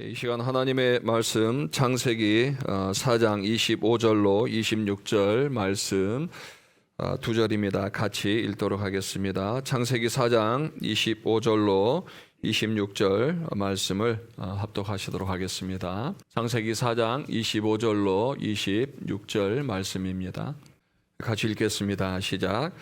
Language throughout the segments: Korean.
이 시간 하나님의 말씀 창세기 4장 25절로 26절 말씀 두 절입니다. 같이 읽도록 하겠습니다. 창세기 4장 25절로 26절 말씀을 합독하시도록 하겠습니다. 창세기 4장 25절로 26절 말씀입니다. 같이 읽겠습니다. 시작.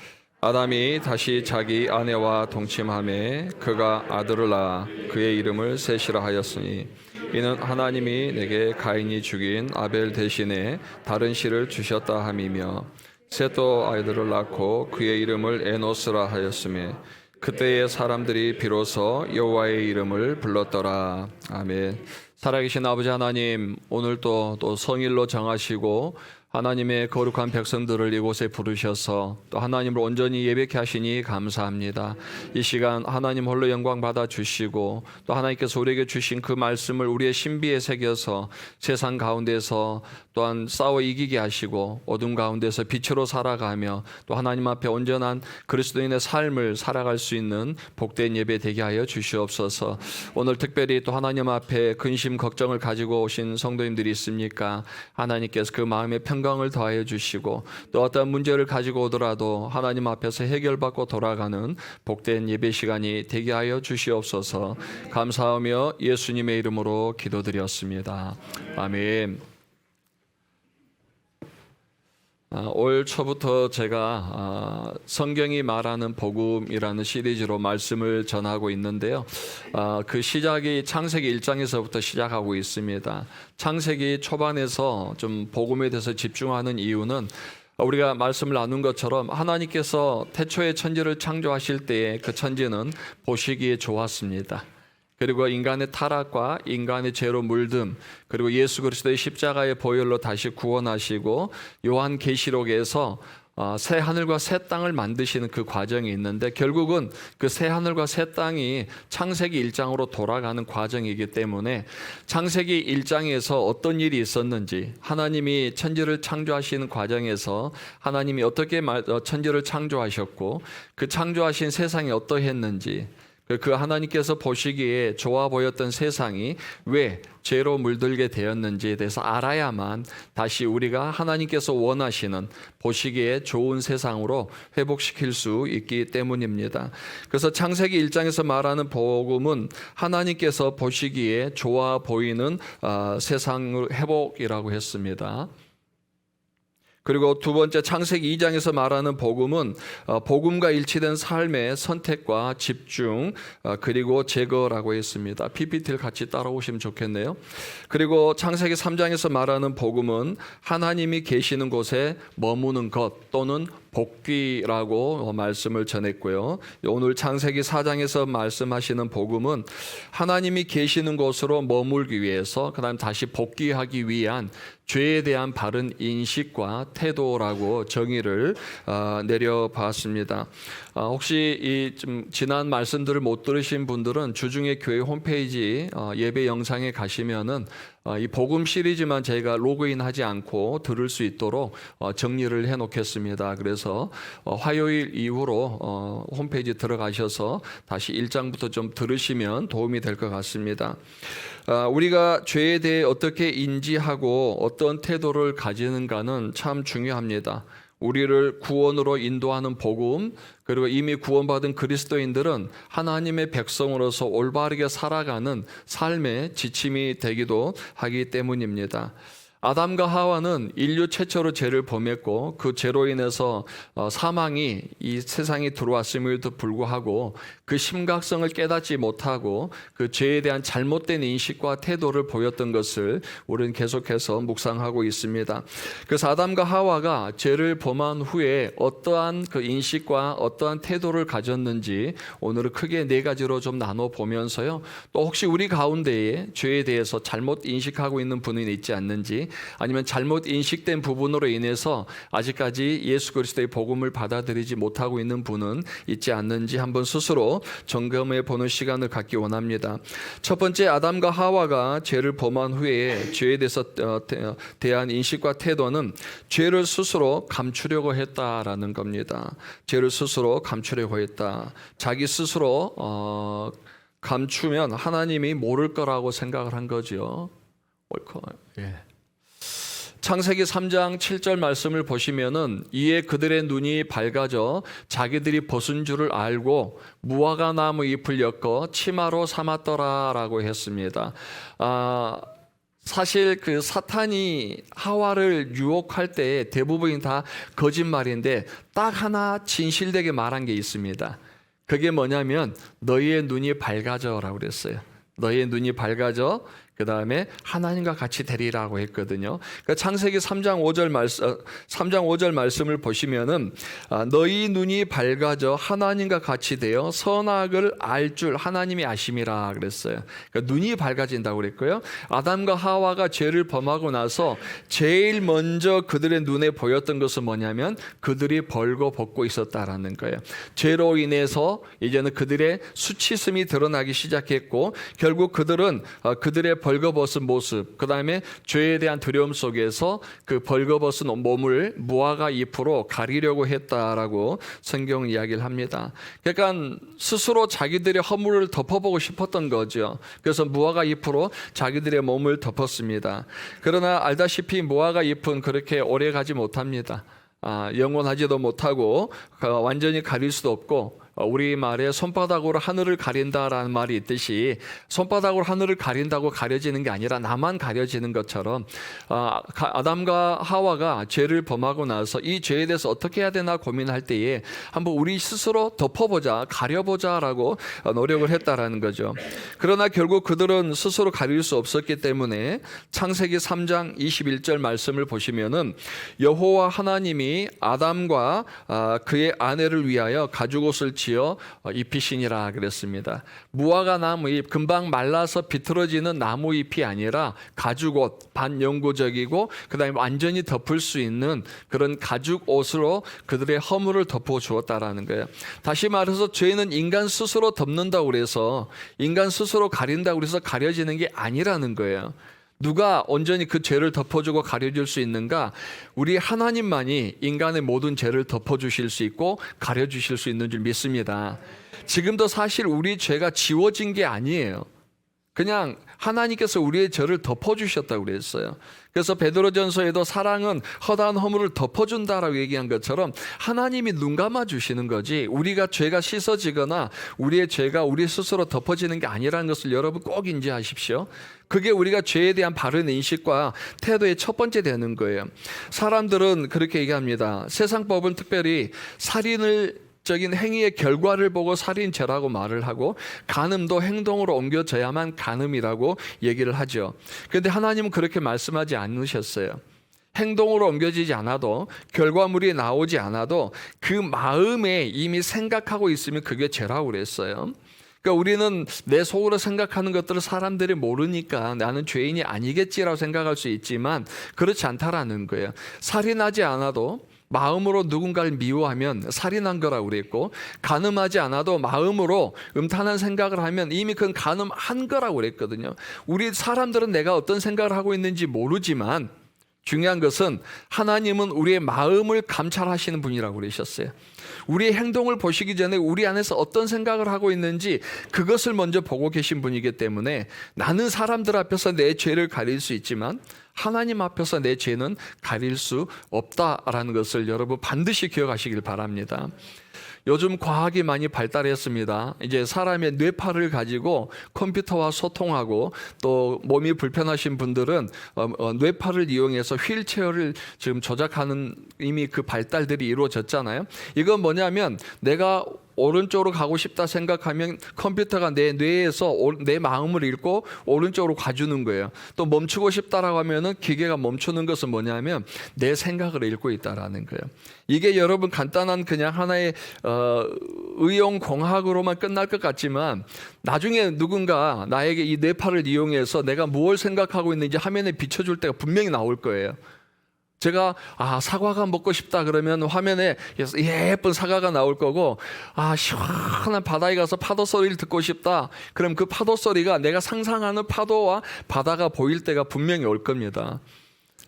아담이 다시 자기 아내와 동침하매 그가 아들을 낳아 그의 이름을 셋이라 하였으니 이는 하나님이 내게 가인이 죽인 아벨 대신에 다른 씨를 주셨다 함이며 셋도 아이들을 낳고 그의 이름을 에노스라 하였으며 그때의 사람들이 비로소 여호와의 이름을 불렀더라. 아멘. 살아계신 아버지 하나님, 오늘도 또 성일로 정하시고 하나님의 거룩한 백성들을 이곳에 부르셔서 또 하나님을 온전히 예배케 하시니 감사합니다. 이 시간 하나님 홀로 영광 받아 주시고 또 하나님께서 우리에게 주신 그 말씀을 우리의 신비에 새겨서 세상 가운데서 또한 싸워 이기게 하시고 어둠 가운데서 빛으로 살아가며 또 하나님 앞에 온전한 그리스도인의 삶을 살아갈 수 있는 복된 예배 되게 하여 주시옵소서. 오늘 특별히 또 하나님 앞에 근심 걱정을 가지고 오신 성도님들이 있습니까? 하나님께서 그 마음에 평강을 더하여 주시고 또 어떤 문제를 가지고 오더라도 하나님 앞에서 해결받고 돌아가는 복된 예배 시간이 되게 하여 주시옵소서. 감사하며 예수님의 이름으로 기도드렸습니다. 아멘. 올 초부터 제가 성경이 말하는 복음이라는 시리즈로 말씀을 전하고 있는데요. 그 시작이 창세기 1장에서부터 시작하고 있습니다. 창세기 초반에서 좀 복음에 대해서 집중하는 이유는 우리가 말씀을 나눈 것처럼 하나님께서 태초에 천지를 창조하실 때에 그 천지는 보시기에 좋았습니다. 그리고 인간의 타락과 인간의 죄로 물듦, 그리고 예수 그리스도의 십자가의 보혈로 다시 구원하시고 요한계시록에서 새 하늘과 새 땅을 만드시는 그 과정이 있는데 결국은 그 새 하늘과 새 땅이 창세기 1장으로 돌아가는 과정이기 때문에 창세기 1장에서 어떤 일이 있었는지, 하나님이 천지를 창조하시는 과정에서 하나님이 어떻게 천지를 창조하셨고 그 창조하신 세상이 어떠했는지, 그 하나님께서 보시기에 좋아 보였던 세상이 왜 죄로 물들게 되었는지에 대해서 알아야만 다시 우리가 하나님께서 원하시는 보시기에 좋은 세상으로 회복시킬 수 있기 때문입니다. 그래서 창세기 1장에서 말하는 복음은 하나님께서 보시기에 좋아 보이는 세상을 회복이라고 했습니다. 그리고 두 번째 창세기 2장에서 말하는 복음은 복음과 일치된 삶의 선택과 집중 그리고 제거라고 했습니다. PPT를 같이 따라오시면 좋겠네요. 그리고 창세기 3장에서 말하는 복음은 하나님이 계시는 곳에 머무는 것 또는 복귀라고 말씀을 전했고요. 오늘 창세기 4장에서 말씀하시는 복음은 하나님이 계시는 곳으로 머물기 위해서 그다음 다시 복귀하기 위한 죄에 대한 바른 인식과 태도라고 정의를 내려봤습니다. 혹시 좀 지난 말씀들을 못 들으신 분들은 주중에 교회 홈페이지 예배 영상에 가시면은 이 복음 시리즈만 저희가 로그인하지 않고 들을 수 있도록 정리를 해놓겠습니다. 그래서 화요일 이후로 홈페이지 들어가셔서 다시 1장부터 좀 들으시면 도움이 될 것 같습니다. 우리가 죄에 대해 어떻게 인지하고 어떤 태도를 가지는가는 참 중요합니다. 우리를 구원으로 인도하는 복음, 그리고 이미 구원받은 그리스도인들은 하나님의 백성으로서 올바르게 살아가는 삶의 지침이 되기도 하기 때문입니다. 아담과 하와는 인류 최초로 죄를 범했고 그 죄로 인해서 사망이 이 세상에 들어왔음에도 불구하고 그 심각성을 깨닫지 못하고 그 죄에 대한 잘못된 인식과 태도를 보였던 것을 우리는 계속해서 묵상하고 있습니다. 그래서 아담과 하와가 죄를 범한 후에 어떠한 그 인식과 어떠한 태도를 가졌는지 오늘은 크게 네 가지로 좀 나눠보면서요. 또 혹시 우리 가운데에 죄에 대해서 잘못 인식하고 있는 분이 있지 않는지, 아니면 잘못 인식된 부분으로 인해서 아직까지 예수 그리스도의 복음을 받아들이지 못하고 있는 분은 있지 않는지 한번 스스로 점검해 보는 시간을 갖기 원합니다. 첫 번째, 아담과 하와가 죄를 범한 후에 죄에 대해서 대한 인식과 태도는 죄를 스스로 감추려고 했다라는 겁니다. 죄를 스스로 감추려고 했다. 자기 스스로 감추면 하나님이 모를 거라고 생각을 한 거죠. 옳고. 예. 창세기 3장 7절 말씀을 보시면은 이에 그들의 눈이 밝아져 자기들이 벗은 줄을 알고 무화과 나무 잎을 엮어 치마로 삼았더라라고 했습니다. 사실 그 사탄이 하와를 유혹할 때 대부분이 다 거짓말인데 딱 하나 진실되게 말한 게 있습니다. 그게 뭐냐면 너희의 눈이 밝아져라고 그랬어요. 너희의 눈이 밝아져 그 다음에 하나님과 같이 되리라고 했거든요. 그러니까 창세기 3장 5절 말씀을 보시면은 너희 눈이 밝아져 하나님과 같이 되어 선악을 알 줄 하나님이 아심이라 그랬어요. 그러니까 눈이 밝아진다고 그랬고요. 아담과 하와가 죄를 범하고 나서 제일 먼저 그들의 눈에 보였던 것은 뭐냐면 그들이 벌거벗고 있었다라는 거예요. 죄로 인해서 이제는 그들의 수치심이 드러나기 시작했고 결국 그들은 그들의 벌거벗은 모습, 그 다음에 죄에 대한 두려움 속에서 그 벌거벗은 몸을 무화과 잎으로 가리려고 했다라고 성경은 이야기를 합니다. 그러니까 스스로 자기들의 허물을 덮어보고 싶었던 거죠. 그래서 무화과 잎으로 자기들의 몸을 덮었습니다. 그러나 알다시피 무화과 잎은 그렇게 오래 가지 못합니다. 영원하지도 못하고 완전히 가릴 수도 없고 우리말에 손바닥으로 하늘을 가린다라는 말이 있듯이 손바닥으로 하늘을 가린다고 가려지는 게 아니라 나만 가려지는 것처럼 아담과 하와가 죄를 범하고 나서 이 죄에 대해서 어떻게 해야 되나 고민할 때에 한번 우리 스스로 덮어보자, 가려보자라고 노력을 했다라는 거죠. 그러나 결국 그들은 스스로 가릴 수 없었기 때문에 창세기 3장 21절 말씀을 보시면은 여호와 하나님이 아담과 그의 아내를 위하여 가죽옷을 지어 입히시니라 그랬습니다. 무화과 나무 잎, 금방 말라서 비틀어지는 나무 잎이 아니라 가죽옷, 반영구적이고 그다음에 완전히 덮을 수 있는 그런 가죽옷으로 그들의 허물을 덮어 주었다라는 거예요. 다시 말해서 죄는 인간 스스로 덮는다고 그래서 인간 스스로 가린다고 그래서 가려지는 게 아니라는 거예요. 누가 온전히 그 죄를 덮어주고 가려줄 수 있는가? 우리 하나님만이 인간의 모든 죄를 덮어주실 수 있고 가려주실 수 있는 줄 믿습니다. 지금도 사실 우리 죄가 지워진 게 아니에요. 그냥 하나님께서 우리의 죄를 덮어주셨다고 그랬어요. 그래서 베드로전서에도 사랑은 허다한 허물을 덮어준다라고 얘기한 것처럼 하나님이 눈 감아주시는 거지 우리가 죄가 씻어지거나 우리의 죄가 우리 스스로 덮어지는 게 아니라는 것을 여러분 꼭 인지하십시오. 그게 우리가 죄에 대한 바른 인식과 태도의 첫 번째 되는 거예요. 사람들은 그렇게 얘기합니다. 세상법은 특별히 살인을 적인 행위의 결과를 보고 살인죄라고 말을 하고 간음도 행동으로 옮겨져야만 간음이라고 얘기를 하죠. 그런데 하나님은 그렇게 말씀하지 않으셨어요. 행동으로 옮겨지지 않아도 결과물이 나오지 않아도 그 마음에 이미 생각하고 있으면 그게 죄라고 그랬어요. 그러니까 우리는 내 속으로 생각하는 것들을 사람들이 모르니까 나는 죄인이 아니겠지라고 생각할 수 있지만 그렇지 않다라는 거예요. 살인하지 않아도 마음으로 누군가를 미워하면 살인한 거라고 그랬고 간음하지 않아도 마음으로 음탄한 생각을 하면 이미 그건 간음한 거라고 그랬거든요. 우리 사람들은 내가 어떤 생각을 하고 있는지 모르지만 중요한 것은 하나님은 우리의 마음을 감찰하시는 분이라고 그러셨어요. 우리의 행동을 보시기 전에 우리 안에서 어떤 생각을 하고 있는지 그것을 먼저 보고 계신 분이기 때문에 나는 사람들 앞에서 내 죄를 가릴 수 있지만 하나님 앞에서 내 죄는 가릴 수 없다라는 것을 여러분 반드시 기억하시길 바랍니다. 요즘 과학이 많이 발달했습니다. 이제 사람의 뇌파를 가지고 컴퓨터와 소통하고 또 몸이 불편하신 분들은 뇌파를 이용해서 휠체어를 지금 조작하는 이미 그 발달들이 이루어졌잖아요. 이건 뭐냐면 내가 오른쪽으로 가고 싶다 생각하면 컴퓨터가 내 뇌에서 내 마음을 읽고 오른쪽으로 가주는 거예요. 또 멈추고 싶다라고 하면은 기계가 멈추는 것은 뭐냐면 내 생각을 읽고 있다라는 거예요. 이게 여러분 간단한 그냥 하나의 의용공학으로만 끝날 것 같지만 나중에 누군가 나에게 이 뇌파를 이용해서 내가 무엇을 생각하고 있는지 화면에 비춰줄 때가 분명히 나올 거예요. 제가 사과가 먹고 싶다 그러면 화면에 예쁜 사과가 나올 거고 시원한 바다에 가서 파도 소리를 듣고 싶다 그럼 그 파도 소리가 내가 상상하는 파도와 바다가 보일 때가 분명히 올 겁니다.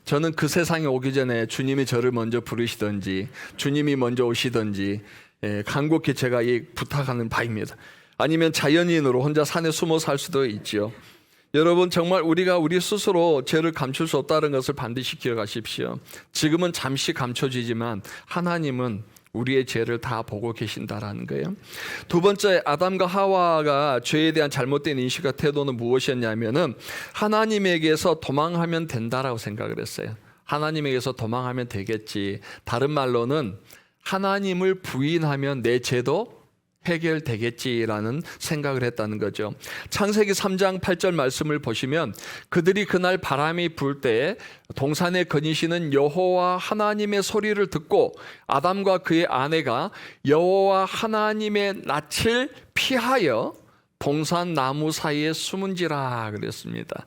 저는 그 세상에 오기 전에 주님이 저를 먼저 부르시든지 주님이 먼저 오시든지 간곡히 제가 부탁하는 바입니다. 아니면 자연인으로 혼자 산에 숨어 살 수도 있지요. 여러분, 정말 우리가 우리 스스로 죄를 감출 수 없다는 것을 반드시 기억하십시오. 지금은 잠시 감춰지지만 하나님은 우리의 죄를 다 보고 계신다라는 거예요. 두 번째, 아담과 하와가 죄에 대한 잘못된 인식과 태도는 무엇이었냐면은 하나님에게서 도망하면 된다라고 생각을 했어요. 하나님에게서 도망하면 되겠지. 다른 말로는 하나님을 부인하면 내 죄도 해결되겠지라는 생각을 했다는 거죠. 창세기 3장 8절 말씀을 보시면 그들이 그날 바람이 불 때 동산에 거니시는 여호와 하나님의 소리를 듣고 아담과 그의 아내가 여호와 하나님의 낯을 피하여 동산 나무 사이에 숨은지라 그랬습니다.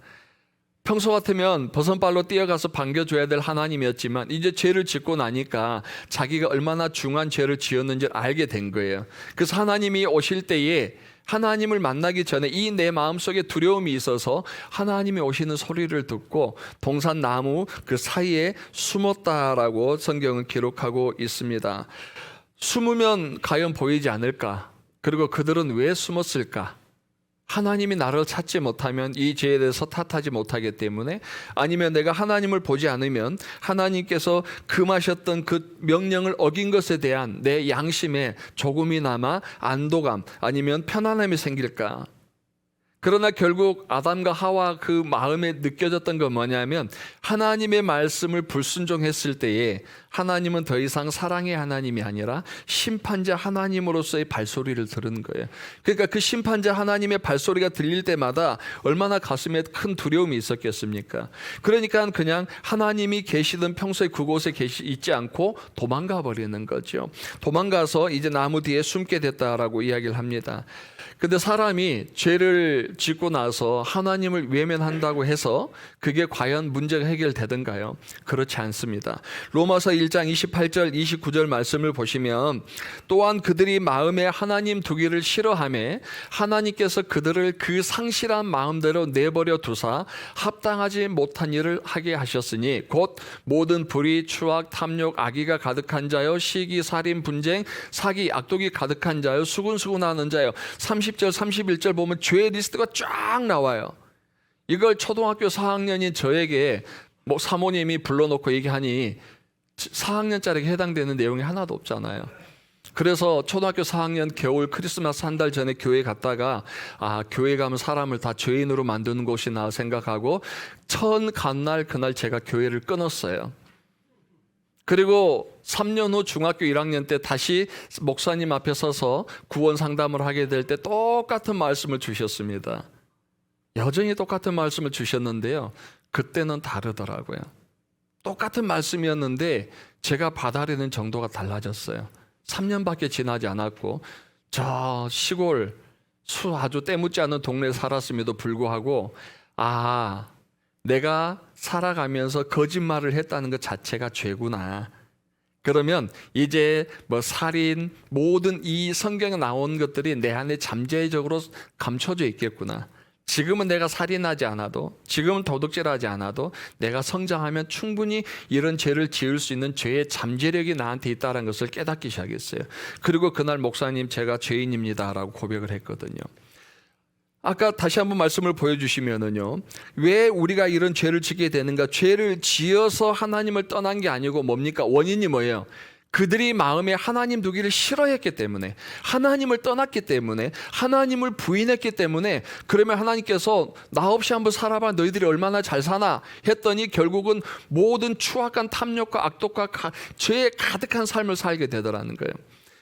평소 같으면 버선발로 뛰어가서 반겨줘야 될 하나님이었지만 이제 죄를 짓고 나니까 자기가 얼마나 중한 죄를 지었는지 알게 된 거예요. 그래서 하나님이 오실 때에 하나님을 만나기 전에 이 내 마음속에 두려움이 있어서 하나님이 오시는 소리를 듣고 동산 나무 그 사이에 숨었다라고 성경은 기록하고 있습니다. 숨으면 과연 보이지 않을까? 그리고 그들은 왜 숨었을까? 하나님이 나를 찾지 못하면 이 죄에 대해서 탓하지 못하기 때문에, 아니면 내가 하나님을 보지 않으면 하나님께서 금하셨던 그 명령을 어긴 것에 대한 내 양심에 조금이나마 안도감 아니면 편안함이 생길까? 그러나 결국 아담과 하와 그 마음에 느껴졌던 건 뭐냐면 하나님의 말씀을 불순종했을 때에 하나님은 더 이상 사랑의 하나님이 아니라 심판자 하나님으로서의 발소리를 들은 거예요. 그러니까 그 심판자 하나님의 발소리가 들릴 때마다 얼마나 가슴에 큰 두려움이 있었겠습니까? 그러니까 그냥 하나님이 계시던 평소에 그곳에 있지 않고 도망가 버리는 거죠. 도망가서 이제 나무 뒤에 숨게 됐다라고 이야기를 합니다. 근데 사람이 죄를 짓고 나서 하나님을 외면한다고 해서 그게 과연 문제가 해결되던가요? 그렇지 않습니다. 로마서 1장 28절 29절 말씀을 보시면 또한 그들이 마음에 하나님 두기를 싫어하며 하나님께서 그들을 그 상실한 마음대로 내버려 두사 합당하지 못한 일을 하게 하셨으니 곧 모든 불의, 추악, 탐욕, 악의가 가득한 자요, 시기, 살인, 분쟁, 사기, 악독이 가득한 자요, 수군수군하는 자요. 30절 31절 보면 죄의 리스트가 쫙 나와요. 이걸 초등학교 4학년인 저에게 사모님이 불러놓고 얘기하니 4학년짜리에게 해당되는 내용이 하나도 없잖아요. 그래서 초등학교 4학년 겨울 크리스마스 한 달 전에 교회 갔다가 교회 가면 사람을 다 죄인으로 만드는 곳이나 생각하고 첫 간날 그날 제가 교회를 끊었어요. 그리고 3년 후 중학교 1학년 때 다시 목사님 앞에 서서 구원 상담을 하게 될 때 똑같은 말씀을 주셨습니다. 여전히 똑같은 말씀을 주셨는데요. 그때는 다르더라고요. 똑같은 말씀이었는데 제가 받아들이는 정도가 달라졌어요. 3년밖에 지나지 않았고 저 시골 아주 때묻지 않은 동네에 살았음에도 불구하고 내가 살아가면서 거짓말을 했다는 것 자체가 죄구나. 그러면 이제 살인 모든 이 성경에 나온 것들이 내 안에 잠재적으로 감춰져 있겠구나. 지금은 내가 살인하지 않아도, 지금은 도둑질하지 않아도 내가 성장하면 충분히 이런 죄를 지을 수 있는 죄의 잠재력이 나한테 있다는 것을 깨닫기 시작했어요. 그리고 그날 목사님 제가 죄인입니다라고 고백을 했거든요. 아까 다시 한번 말씀을 보여주시면은요, 왜 우리가 이런 죄를 짓게 되는가? 죄를 지어서 하나님을 떠난 게 아니고 뭡니까? 원인이 뭐예요? 그들이 마음에 하나님 두기를 싫어했기 때문에, 하나님을 떠났기 때문에, 하나님을 부인했기 때문에, 그러면 하나님께서 나 없이 한번 살아봐, 너희들이 얼마나 잘 사나 했더니 결국은 모든 추악한 탐욕과 악독과 죄에 가득한 삶을 살게 되더라는 거예요.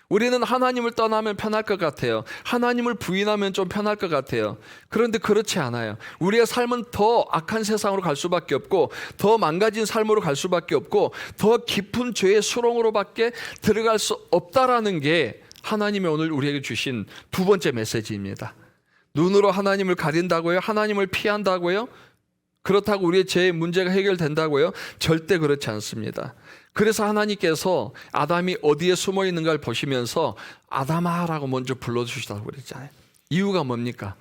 우리는 하나님을 떠나면 편할 것 같아요. 하나님을 부인하면 좀 편할 것 같아요. 그런데 그렇지 않아요. 우리의 삶은 더 악한 세상으로 갈 수밖에 없고, 더 망가진 삶으로 갈 수밖에 없고, 더 깊은 죄의 수렁으로밖에 들어갈 수 없다라는 게 하나님이 오늘 우리에게 주신 두 번째 메시지입니다. 눈으로 하나님을 가린다고요? 하나님을 피한다고요? 그렇다고 우리의 죄의 문제가 해결된다고요? 절대 그렇지 않습니다. 그래서 하나님께서 아담이 어디에 숨어 있는가를 보시면서 아담아라고 먼저 불러주시다고 그랬잖아요. 이유가 뭡니까?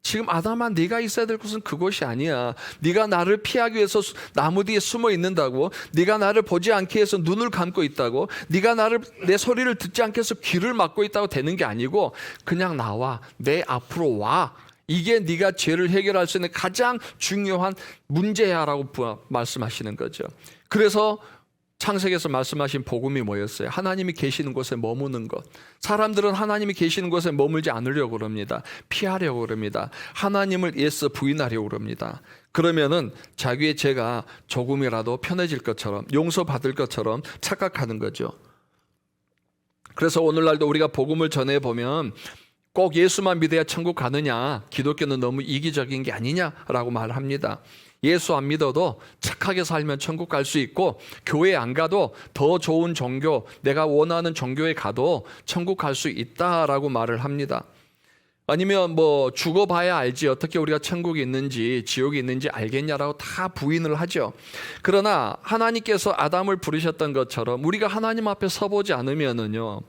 지금 아담아, 네가 있어야 될 곳은 그곳이 아니야. 네가 나를 피하기 위해서 나무 뒤에 숨어 있는다고, 네가 나를 보지 않게 해서 눈을 감고 있다고, 네가 내 소리를 듣지 않게 해서 귀를 막고 있다고 되는 게 아니고, 그냥 나와, 내 앞으로 와. 이게 네가 죄를 해결할 수 있는 가장 중요한 문제야라고 말씀하시는 거죠. 그래서 창세기에서 말씀하신 복음이 뭐였어요? 하나님이 계시는 곳에 머무는 것. 사람들은 하나님이 계시는 곳에 머물지 않으려고 그럽니다. 피하려고 그럽니다. 하나님을 애써 부인하려고 그럽니다. 그러면은 자기의 죄가 조금이라도 편해질 것처럼, 용서받을 것처럼 착각하는 거죠. 그래서 오늘날도 우리가 복음을 전해보면 꼭 예수만 믿어야 천국 가느냐, 기독교는 너무 이기적인 게 아니냐라고 말합니다. 예수 안 믿어도 착하게 살면 천국 갈 수 있고, 교회 안 가도 더 좋은 종교, 내가 원하는 종교에 가도 천국 갈 수 있다라고 말을 합니다. 아니면 뭐 죽어봐야 알지 어떻게 우리가 천국이 있는지 지옥이 있는지 알겠냐라고 다 부인을 하죠. 그러나 하나님께서 아담을 부르셨던 것처럼 우리가 하나님 앞에 서보지 않으면은요,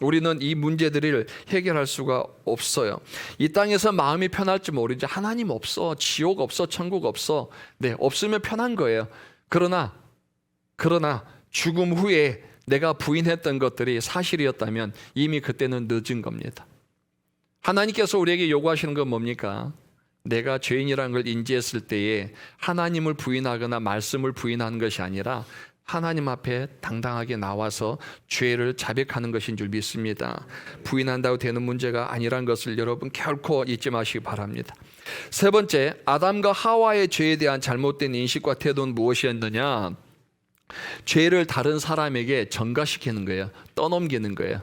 우리는 이 문제들을 해결할 수가 없어요. 이 땅에서 마음이 편할지 모르지, 하나님 없어, 지옥 없어, 천국 없어. 네, 없으면 편한 거예요. 그러나 죽음 후에 내가 부인했던 것들이 사실이었다면 이미 그때는 늦은 겁니다. 하나님께서 우리에게 요구하시는 건 뭡니까? 내가 죄인이라는 걸 인지했을 때에 하나님을 부인하거나 말씀을 부인하는 것이 아니라 하나님 앞에 당당하게 나와서 죄를 자백하는 것인 줄 믿습니다. 부인한다고 되는 문제가 아니란 것을 여러분 결코 잊지 마시기 바랍니다. 세 번째, 아담과 하와의 죄에 대한 잘못된 인식과 태도는 무엇이었느냐? 죄를 다른 사람에게 전가시키는 거예요. 떠넘기는 거예요.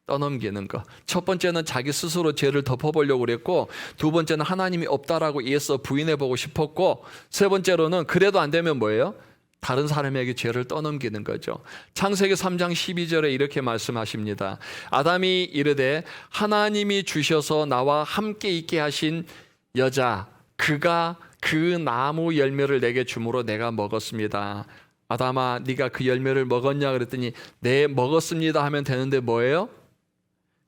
떠넘기는 거. 첫 번째는 자기 스스로 죄를 덮어보려고 그랬고, 두 번째는 하나님이 없다라고 애써 부인해보고 싶었고, 세 번째로는 그래도 안 되면 뭐예요? 다른 사람에게 죄를 떠넘기는 거죠. 창세기 3장 12절에 이렇게 말씀하십니다. 아담이 이르되 하나님이 주셔서 나와 함께 있게 하신 여자, 그가 그 나무 열매를 내게 주므로 내가 먹었습니다. 아담아, 네가 그 열매를 먹었냐 그랬더니 네, 먹었습니다 하면 되는데 뭐예요?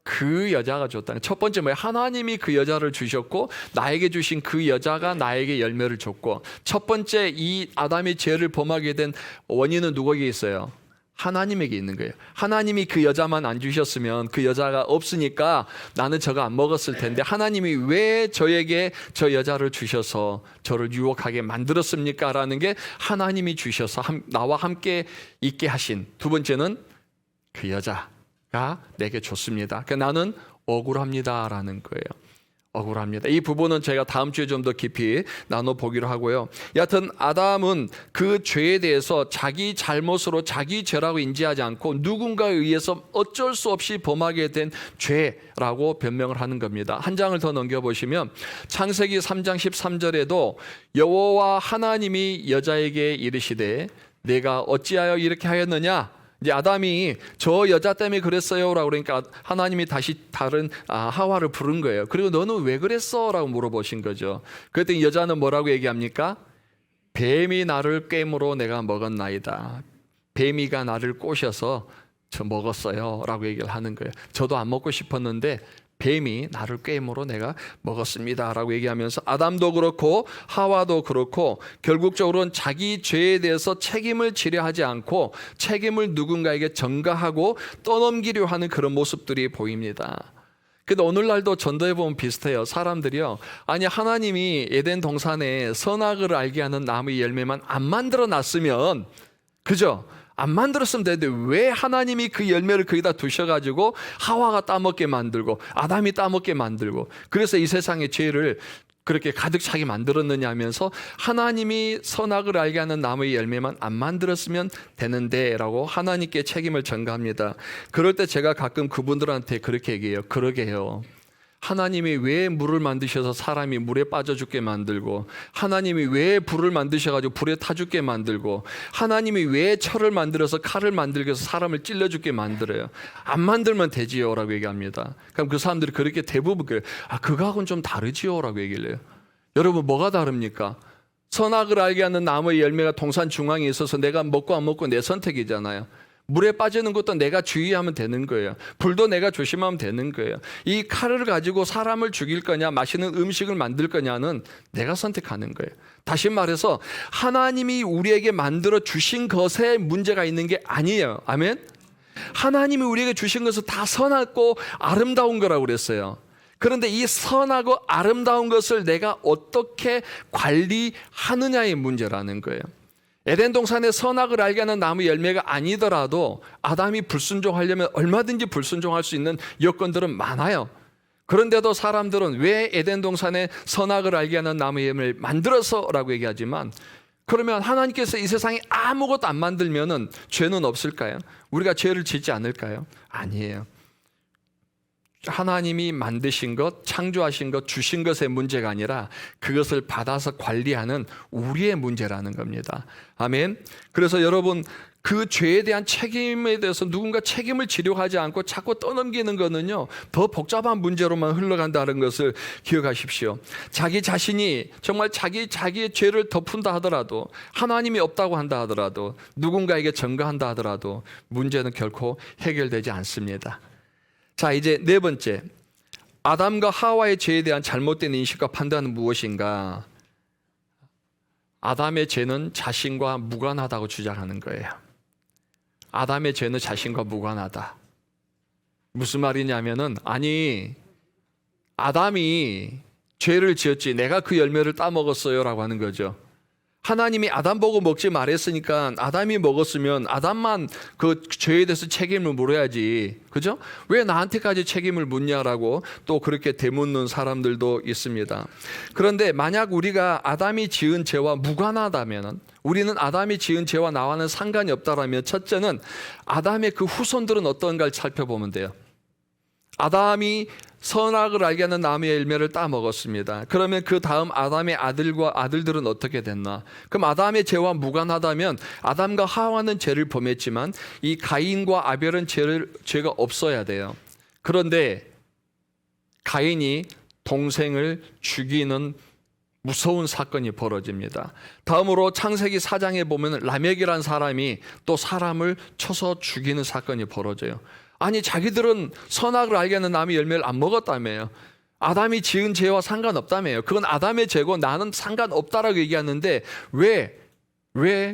그 여자가 줬다는. 첫 번째 뭐예요? 하나님이 그 여자를 주셨고, 나에게 주신 그 여자가 나에게 열매를 줬고, 첫 번째 이 아담이 죄를 범하게 된 원인은 누구에게 있어요? 하나님에게 있는 거예요. 하나님이 그 여자만 안 주셨으면, 그 여자가 없으니까 나는 저거 안 먹었을 텐데, 하나님이 왜 저에게 저 여자를 주셔서 저를 유혹하게 만들었습니까? 라는 게 하나님이 주셔서 나와 함께 있게 하신. 두 번째는 그 여자가 내게 줬습니다. 그러니까 나는 억울합니다라는 거예요. 억울합니다. 이 부분은 제가 다음 주에 좀 더 깊이 나눠보기로 하고요. 여하튼 아담은 그 죄에 대해서 자기 잘못으로 자기 죄라고 인지하지 않고 누군가에 의해서 어쩔 수 없이 범하게 된 죄라고 변명을 하는 겁니다. 한 장을 더 넘겨보시면 창세기 3장 13절에도 여호와 하나님이 여자에게 이르시되 내가 어찌하여 이렇게 하였느냐? 이제 아담이 저 여자 때문에 그랬어요 라고 그러니까 하나님이 다시 다른 하와를 부른 거예요. 그리고 너는 왜 그랬어? 라고 물어보신 거죠. 그랬더니 여자는 뭐라고 얘기합니까? 뱀이 나를 꿰므로 내가 먹었나이다. 뱀이가 나를 꼬셔서 저 먹었어요 라고 얘기를 하는 거예요. 저도 안 먹고 싶었는데 뱀이 나를 꿰므로 내가 먹었습니다 라고 얘기하면서 아담도 그렇고 하와도 그렇고 결국적으로는 자기 죄에 대해서 책임을 지려 하지 않고 책임을 누군가에게 전가하고 떠넘기려 하는 그런 모습들이 보입니다. 근데 오늘날도 전도해 보면 비슷해요. 사람들이요, 아니 하나님이 에덴 동산에 선악을 알게 하는 나무의 열매만 안 만들어 놨으면, 그죠? 안 만들었으면 되는데 왜 하나님이 그 열매를 거기다 두셔가지고 하와가 따먹게 만들고 아담이 따먹게 만들고 그래서 이 세상의 죄를 그렇게 가득 차게 만들었느냐 하면서 하나님이 선악을 알게 하는 나무의 열매만 안 만들었으면 되는데 라고 하나님께 책임을 전가합니다. 그럴 때 제가 가끔 그분들한테 그렇게 얘기해요. 그러게요. 하나님이 왜 물을 만드셔서 사람이 물에 빠져 죽게 만들고, 하나님이 왜 불을 만드셔가지고 불에 타 죽게 만들고, 하나님이 왜 철을 만들어서 칼을 만들게 해서 사람을 찔러 죽게 만들어요? 안 만들면 되지요 라고 얘기합니다. 그럼 그 사람들이 그렇게 대부분 그래요. 그거하고는 좀 다르지요 라고 얘기를 해요. 여러분 뭐가 다릅니까? 선악을 알게 하는 나무의 열매가 동산 중앙에 있어서 내가 먹고 안 먹고 내 선택이잖아요. 물에 빠지는 것도 내가 주의하면 되는 거예요. 불도 내가 조심하면 되는 거예요. 이 칼을 가지고 사람을 죽일 거냐, 맛있는 음식을 만들 거냐는 내가 선택하는 거예요. 다시 말해서 하나님이 우리에게 만들어 주신 것에 문제가 있는 게 아니에요. 아멘? 하나님이 우리에게 주신 것은 다 선하고 아름다운 거라고 그랬어요. 그런데 이 선하고 아름다운 것을 내가 어떻게 관리하느냐의 문제라는 거예요. 에덴 동산의 선악을 알게 하는 나무 열매가 아니더라도 아담이 불순종하려면 얼마든지 불순종할 수 있는 여건들은 많아요. 그런데도 사람들은 왜 에덴 동산의 선악을 알게 하는 나무 열매를 만들어서라고 얘기하지만, 그러면 하나님께서 이 세상에 아무것도 안 만들면은 죄는 없을까요? 우리가 죄를 짓지 않을까요? 아니에요. 하나님이 만드신 것, 창조하신 것, 주신 것의 문제가 아니라 그것을 받아서 관리하는 우리의 문제라는 겁니다. 아멘. 그래서 여러분, 그 죄에 대한 책임에 대해서 누군가 책임을 지려고 하지 않고 자꾸 떠넘기는 거는요, 더 복잡한 문제로만 흘러간다는 것을 기억하십시오. 자기 자신이 정말 자기의 죄를 덮은다 하더라도, 하나님이 없다고 한다 하더라도, 누군가에게 전가한다 하더라도 문제는 결코 해결되지 않습니다. 자, 이제 네 번째, 아담과 하와의 죄에 대한 잘못된 인식과 판단은 무엇인가? 아담의 죄는 자신과 무관하다고 주장하는 거예요. 아담의 죄는 자신과 무관하다. 무슨 말이냐면은, 아니, 아담이 죄를 지었지 내가 그 열매를 따먹었어요 라고 하는 거죠. 하나님이 아담 보고 먹지 말했으니까 아담이 먹었으면 아담만 그 죄에 대해서 책임을 물어야지, 그죠? 왜 나한테까지 책임을 묻냐라고 또 그렇게 되묻는 사람들도 있습니다. 그런데 만약 우리가 아담이 지은 죄와 무관하다면, 우리는 아담이 지은 죄와 나와는 상관이 없다라면, 첫째는 아담의 그 후손들은 어떤가를 살펴보면 돼요. 아담이 선악을 알게 하는 나무의 열매를 따먹었습니다. 그러면 그 다음 아담의 아들들은 어떻게 됐나? 그럼 아담의 죄와 무관하다면 아담과 하와는 죄를 범했지만 이 가인과 아벨은 죄가 없어야 돼요. 그런데 가인이 동생을 죽이는 무서운 사건이 벌어집니다. 다음으로 창세기 4장에 보면 라멕이라는 사람이 또 사람을 쳐서 죽이는 사건이 벌어져요. 아니, 자기들은 선악을 알게 하는 나무의 열매를 안 먹었다며요. 아담이 지은 죄와 상관없다며요. 그건 아담의 죄고 나는 상관없다라고 얘기하는데 왜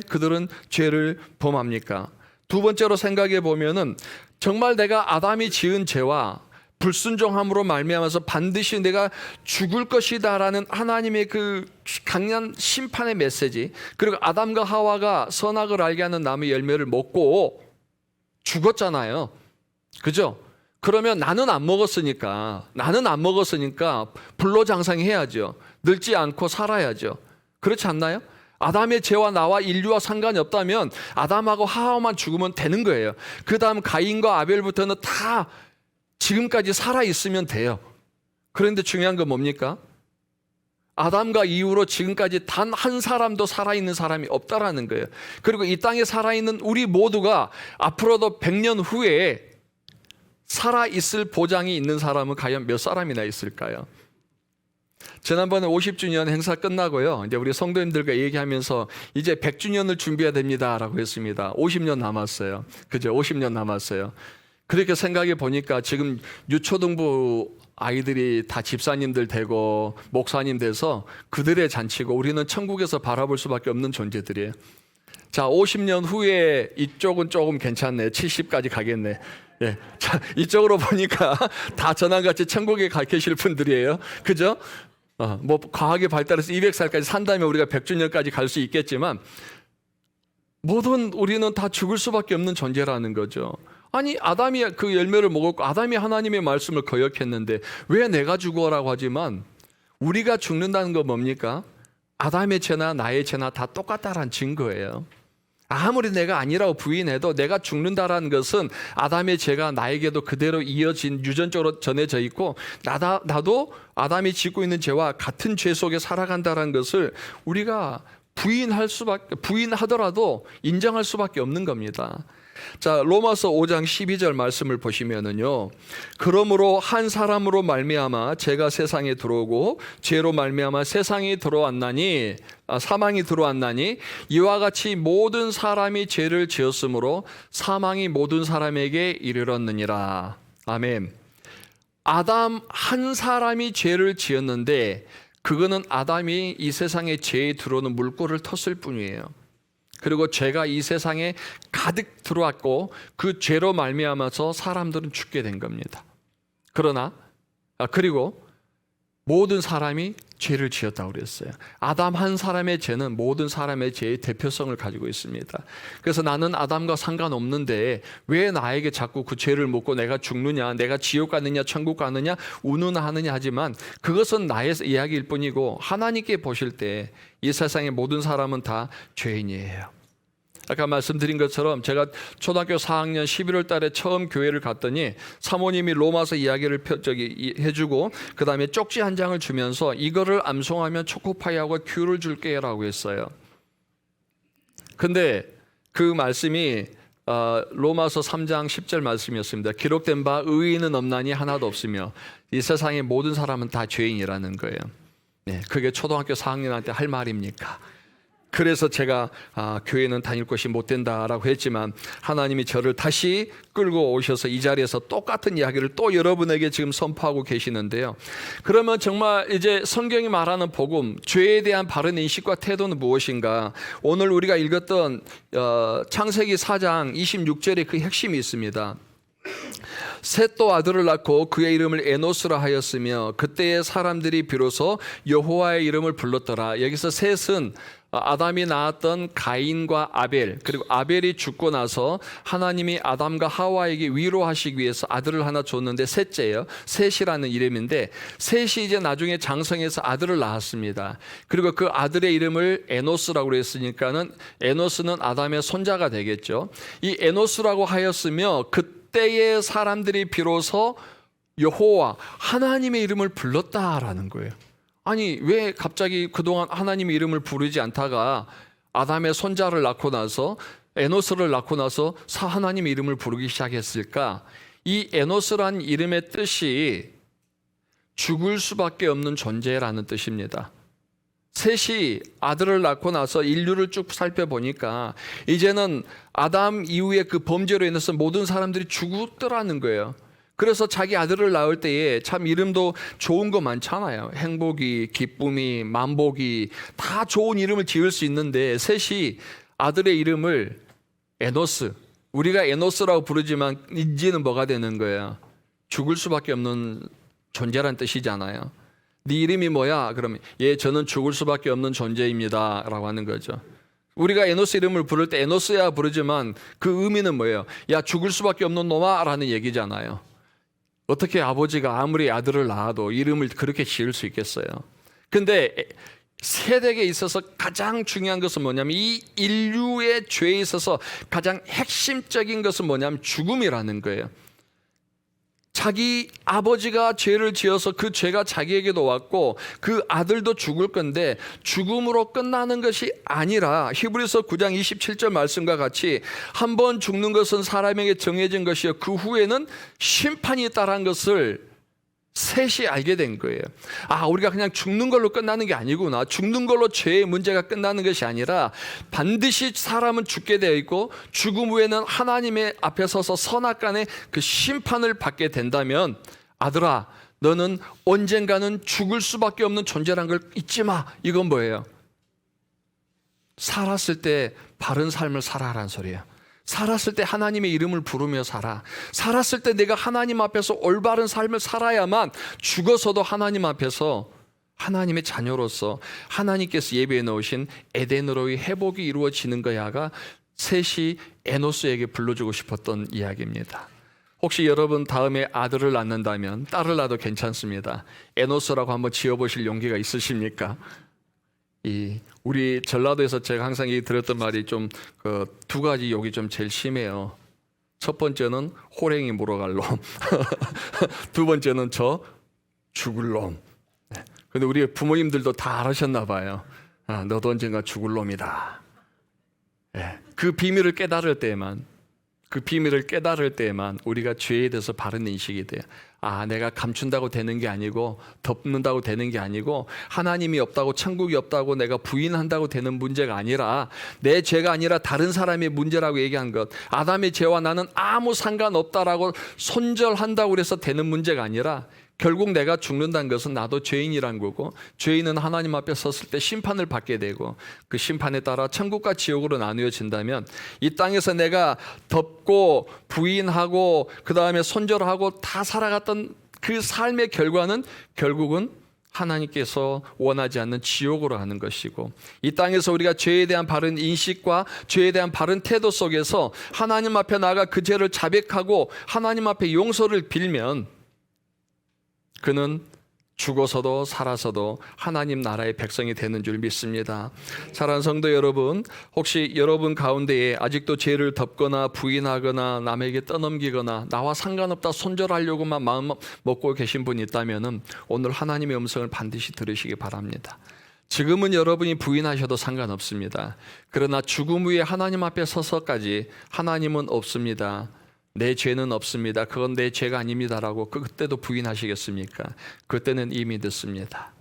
그들은 죄를 범합니까? 두 번째로 생각해 보면은 정말 내가 아담이 지은 죄와 불순종함으로 말미암아서 반드시 내가 죽을 것이다라는 하나님의 그 강한 심판의 메시지, 그리고 아담과 하와가 선악을 알게 하는 나무의 열매를 먹고 죽었잖아요. 그죠? 그러면 나는 안 먹었으니까 불로장생해야죠. 늙지 않고 살아야죠. 그렇지 않나요? 아담의 죄와 나와 인류와 상관이 없다면 아담하고 하와만 죽으면 되는 거예요. 그 다음 가인과 아벨부터는 다 지금까지 살아있으면 돼요. 그런데 중요한 건 뭡니까? 아담과 이후로 지금까지 단 한 사람도 살아있는 사람이 없다라는 거예요. 그리고 이 땅에 살아있는 우리 모두가 앞으로도 100년 후에 살아있을 보장이 있는 사람은 과연 몇 사람이나 있을까요? 지난번에 50주년 행사 끝나고요, 이제 우리 성도님들과 얘기하면서 이제 100주년을 준비해야 됩니다라고 했습니다. 50년 남았어요. 그죠? 50년 남았어요. 그렇게 생각해 보니까 지금 유초등부 아이들이 다 집사님들 되고 목사님 돼서 그들의 잔치고 우리는 천국에서 바라볼 수밖에 없는 존재들이에요. 자, 50년 후에 이쪽은 조금 괜찮네. 70까지 가겠네. 예. 자, 이쪽으로 보니까 다 저랑같이 천국에 가 계실 분들이에요. 그죠? 뭐 과학이 발달해서 200살까지 산다면 우리가 100주년까지 갈 수 있겠지만 모든 우리는 다 죽을 수밖에 없는 존재라는 거죠. 아니, 아담이 그 열매를 먹었고 아담이 하나님의 말씀을 거역했는데 왜 내가 죽어라고 하지만, 우리가 죽는다는 건 뭡니까? 아담의 죄나 나의 죄나 다 똑같다라는 증거예요. 아무리 내가 아니라고 부인해도 내가 죽는다라는 것은 아담의 죄가 나에게도 그대로 이어진, 유전적으로 전해져 있고 나도 아담이 짓고 있는 죄와 같은 죄 속에 살아간다는 것을 우리가 부인하더라도 인정할 수밖에 없는 겁니다. 자, 로마서 5장 12절 말씀을 보시면은요. 그러므로 한 사람으로 말미암아 죄가 세상에 들어오고 죄로 말미암아 세상이 들어왔나니 사망이 들어왔나니 이와 같이 모든 사람이 죄를 지었으므로 사망이 모든 사람에게 이르렀느니라. 아멘. 아담 한 사람이 죄를 지었는데 그거는 아담이 이 세상에 죄에 들어오는 물꼬를 텄을 뿐이에요. 그리고 죄가 이 세상에 가득 들어왔고 그 죄로 말미암아서 사람들은 죽게 된 겁니다. 그리고 모든 사람이 죄를 지었다고 그랬어요. 아담 한 사람의 죄는 모든 사람의 죄의 대표성을 가지고 있습니다. 그래서 나는 아담과 상관없는데 왜 나에게 자꾸 그 죄를 묻고 내가 죽느냐, 내가 지옥 가느냐, 천국 가느냐, 운운하느냐 하지만 그것은 나의 이야기일 뿐이고 하나님께 보실 때 이 세상의 모든 사람은 다 죄인이에요. 아까 말씀드린 것처럼 제가 초등학교 4학년 11월 달에 처음 교회를 갔더니 사모님이 로마서 이야기를 해주고 그 다음에 쪽지 한 장을 주면서 이거를 암송하면 초코파이하고 큐를 줄게 라고 했어요. 근데 그 말씀이 로마서 3장 10절 말씀이었습니다. 기록된 바 의인은 없나니 하나도 없으며 이 세상의 모든 사람은 다 죄인이라는 거예요. 네, 그게 초등학교 4학년한테 할 말입니까? 그래서 제가 교회는 다닐 곳이 못 된다라고 했지만 하나님이 저를 다시 끌고 오셔서 이 자리에서 똑같은 이야기를 또 여러분에게 지금 선포하고 계시는데요. 그러면 정말 이제 성경이 말하는 복음, 죄에 대한 바른 인식과 태도는 무엇인가? 오늘 우리가 읽었던 창세기 4장 26절에 그 핵심이 있습니다. 셋도 아들을 낳고 그의 이름을 에노스라 하였으며 그때의 사람들이 비로소 여호와의 이름을 불렀더라. 여기서 셋은 아담이 낳았던 가인과 아벨, 그리고 아벨이 죽고 나서 하나님이 아담과 하와에게 위로하시기 위해서 아들을 하나 줬는데 셋째예요. 셋이라는 이름인데 셋이 이제 나중에 장성해서 아들을 낳았습니다. 그리고 그 아들의 이름을 에노스라고 그랬으니까는 에노스는 아담의 손자가 되겠죠. 이 에노스라고 하였으며 그때의 사람들이 비로소 여호와 하나님의 이름을 불렀다라는 거예요. 아니 왜 갑자기 그동안 하나님의 이름을 부르지 않다가 아담의 손자를 낳고 나서 에노스를 낳고 나서 하나님의 이름을 부르기 시작했을까? 이 에노스란 이름의 뜻이 죽을 수밖에 없는 존재라는 뜻입니다. 셋이 아들을 낳고 나서 인류를 쭉 살펴보니까 이제는 아담 이후에 그 범죄로 인해서 모든 사람들이 죽었더라는 거예요. 그래서 자기 아들을 낳을 때에 참 이름도 좋은 거 많잖아요. 행복이, 기쁨이, 만복이 다 좋은 이름을 지을 수 있는데 셋이 아들의 이름을 에노스, 우리가 에노스라고 부르지만 이제는 뭐가 되는 거예요? 죽을 수밖에 없는 존재란 뜻이잖아요. 네 이름이 뭐야? 그러면 저는 죽을 수밖에 없는 존재입니다 라고 하는 거죠. 우리가 에노스 이름을 부를 때 에노스야 부르지만 그 의미는 뭐예요? 야 죽을 수밖에 없는 놈아 라는 얘기잖아요. 어떻게 아버지가 아무리 아들을 낳아도 이름을 그렇게 지을 수 있겠어요? 근데 세대에 있어서 가장 중요한 것은 뭐냐면 이 인류의 죄에 있어서 가장 핵심적인 것은 뭐냐면 죽음이라는 거예요. 자기 아버지가 죄를 지어서 그 죄가 자기에게도 왔고 그 아들도 죽을 건데 죽음으로 끝나는 것이 아니라 히브리서 9장 27절 말씀과 같이 한 번 죽는 것은 사람에게 정해진 것이요 그 후에는 심판이 있다는 것을 셋이 알게 된 거예요. 우리가 그냥 죽는 걸로 끝나는 게 아니구나. 죽는 걸로 죄의 문제가 끝나는 것이 아니라 반드시 사람은 죽게 되어 있고 죽음 후에는 하나님의 앞에 서서 선악간의 그 심판을 받게 된다면 아들아 너는 언젠가는 죽을 수밖에 없는 존재란 걸 잊지 마. 이건 뭐예요? 살았을 때 바른 삶을 살아라는 소리예요. 살았을 때 하나님의 이름을 부르며 살아. 살았을 때 내가 하나님 앞에서 올바른 삶을 살아야만 죽어서도 하나님 앞에서 하나님의 자녀로서 하나님께서 예배해 놓으신 에덴으로의 회복이 이루어지는 거야가 셋이 에노스에게 불러주고 싶었던 이야기입니다. 혹시 여러분 다음에 아들을 낳는다면 딸을 낳아도 괜찮습니다. 에노스라고 한번 지어보실 용기가 있으십니까? 우리 전라도에서 제가 항상 들었던 말이 좀 두 가지 욕이 좀 제일 심해요. 첫 번째는 호랭이 물어갈 놈. 두 번째는 저 죽을 놈. 근데 우리 부모님들도 다 알으셨나 봐요. 너도 언젠가 죽을 놈이다. 그 비밀을 깨달을 때에만 우리가 죄에 대해서 바른 인식이 돼요. 내가 감춘다고 되는 게 아니고 덮는다고 되는 게 아니고 하나님이 없다고 천국이 없다고 내가 부인한다고 되는 문제가 아니라 내 죄가 아니라 다른 사람의 문제라고 얘기한 것, 아담의 죄와 나는 아무 상관없다라고 손절한다고 그래서 되는 문제가 아니라 결국 내가 죽는다는 것은 나도 죄인이란 거고, 죄인은 하나님 앞에 섰을 때 심판을 받게 되고 그 심판에 따라 천국과 지옥으로 나누어진다면 이 땅에서 내가 덮고 부인하고 그 다음에 손절하고 다 살아갔던 그 삶의 결과는 결국은 하나님께서 원하지 않는 지옥으로 가는 것이고, 이 땅에서 우리가 죄에 대한 바른 인식과 죄에 대한 바른 태도 속에서 하나님 앞에 나가 그 죄를 자백하고 하나님 앞에 용서를 빌면 그는 죽어서도 살아서도 하나님 나라의 백성이 되는 줄 믿습니다. 사랑하는 성도 여러분, 혹시 여러분 가운데에 아직도 죄를 덮거나 부인하거나 남에게 떠넘기거나 나와 상관없다 손절하려고만 마음 먹고 계신 분이 있다면 오늘 하나님의 음성을 반드시 들으시기 바랍니다. 지금은 여러분이 부인하셔도 상관없습니다. 그러나 죽음 후에 하나님 앞에 서서까지 하나님은 없습니다, 내 죄는 없습니다, 그건 내 죄가 아닙니다라고 그때도 부인하시겠습니까? 그때는 이미 늦습니다.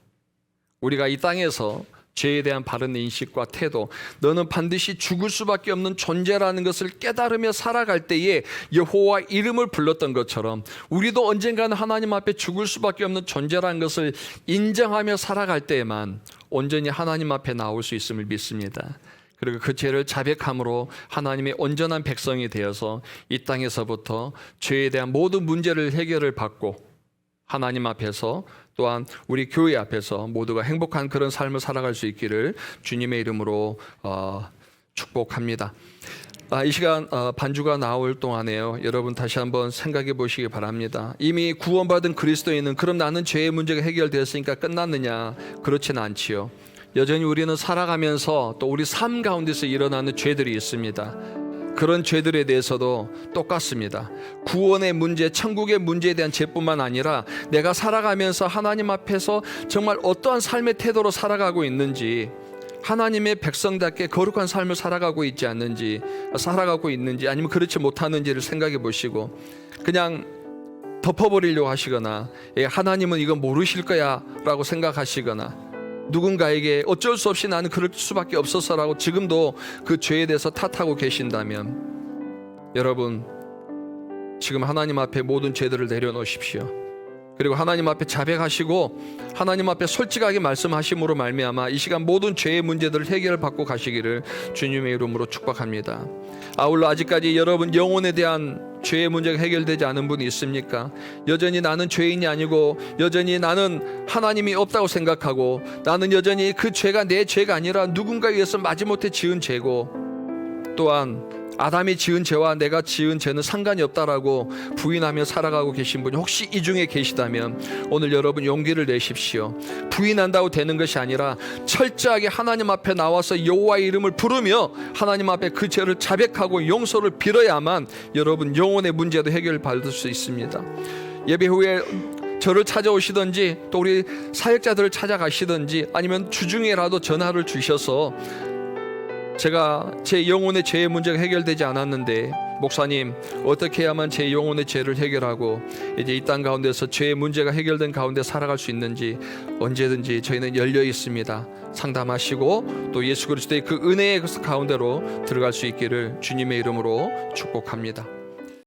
우리가 이 땅에서 죄에 대한 바른 인식과 태도, 너는 반드시 죽을 수밖에 없는 존재라는 것을 깨달으며 살아갈 때에 여호와 이름을 불렀던 것처럼 우리도 언젠가는 하나님 앞에 죽을 수밖에 없는 존재라는 것을 인정하며 살아갈 때에만 온전히 하나님 앞에 나올 수 있음을 믿습니다. 그리고 그 죄를 자백함으로 하나님의 온전한 백성이 되어서 이 땅에서부터 죄에 대한 모든 문제를 해결을 받고 하나님 앞에서 또한 우리 교회 앞에서 모두가 행복한 그런 삶을 살아갈 수 있기를 주님의 이름으로 축복합니다. 이 시간 반주가 나올 동안에요, 여러분 다시 한번 생각해 보시기 바랍니다. 이미 구원받은 그리스도인은 그럼 나는 죄의 문제가 해결되었으니까 끝났느냐? 그렇지는 않지요. 여전히 우리는 살아가면서 또 우리 삶 가운데서 일어나는 죄들이 있습니다. 그런 죄들에 대해서도 똑같습니다. 구원의 문제, 천국의 문제에 대한 죄뿐만 아니라 내가 살아가면서 하나님 앞에서 정말 어떠한 삶의 태도로 살아가고 있는지, 하나님의 백성답게 거룩한 삶을 살아가고 있는지 아니면 그렇지 못하는지를 생각해 보시고 그냥 덮어버리려고 하시거나 하나님은 이거 모르실 거야 라고 생각하시거나 누군가에게 어쩔 수 없이 나는 그럴 수밖에 없었어라고 지금도 그 죄에 대해서 탓하고 계신다면 여러분, 지금 하나님 앞에 모든 죄들을 내려놓으십시오. 그리고 하나님 앞에 자백하시고 하나님 앞에 솔직하게 말씀하심으로 말미암아 이 시간 모든 죄의 문제들을 해결을 받고 가시기를 주님의 이름으로 축복합니다. 아울러 아직까지 여러분 영혼에 대한 죄의 문제가 해결되지 않은 분이 있습니까? 여전히 나는 죄인이 아니고 여전히 나는 하나님이 없다고 생각하고 나는 여전히 그 죄가 내 죄가 아니라 누군가에 의해서 마지못해 지은 죄고 또한 아담이 지은 죄와 내가 지은 죄는 상관이 없다라고 부인하며 살아가고 계신 분이 혹시 이 중에 계시다면 오늘 여러분 용기를 내십시오. 부인한다고 되는 것이 아니라 철저하게 하나님 앞에 나와서 여호와의 이름을 부르며 하나님 앞에 그 죄를 자백하고 용서를 빌어야만 여러분 영혼의 문제도 해결받을 수 있습니다. 예배 후에 저를 찾아오시든지 또 우리 사역자들을 찾아가시든지 아니면 주중에라도 전화를 주셔서 제가 제 영혼의 죄의 문제가 해결되지 않았는데 목사님 어떻게 해야만 제 영혼의 죄를 해결하고 이제 이 땅 가운데서 죄의 문제가 해결된 가운데 살아갈 수 있는지 언제든지 저희는 열려 있습니다. 상담하시고 또 예수 그리스도의 그 은혜의 가운데로 들어갈 수 있기를 주님의 이름으로 축복합니다.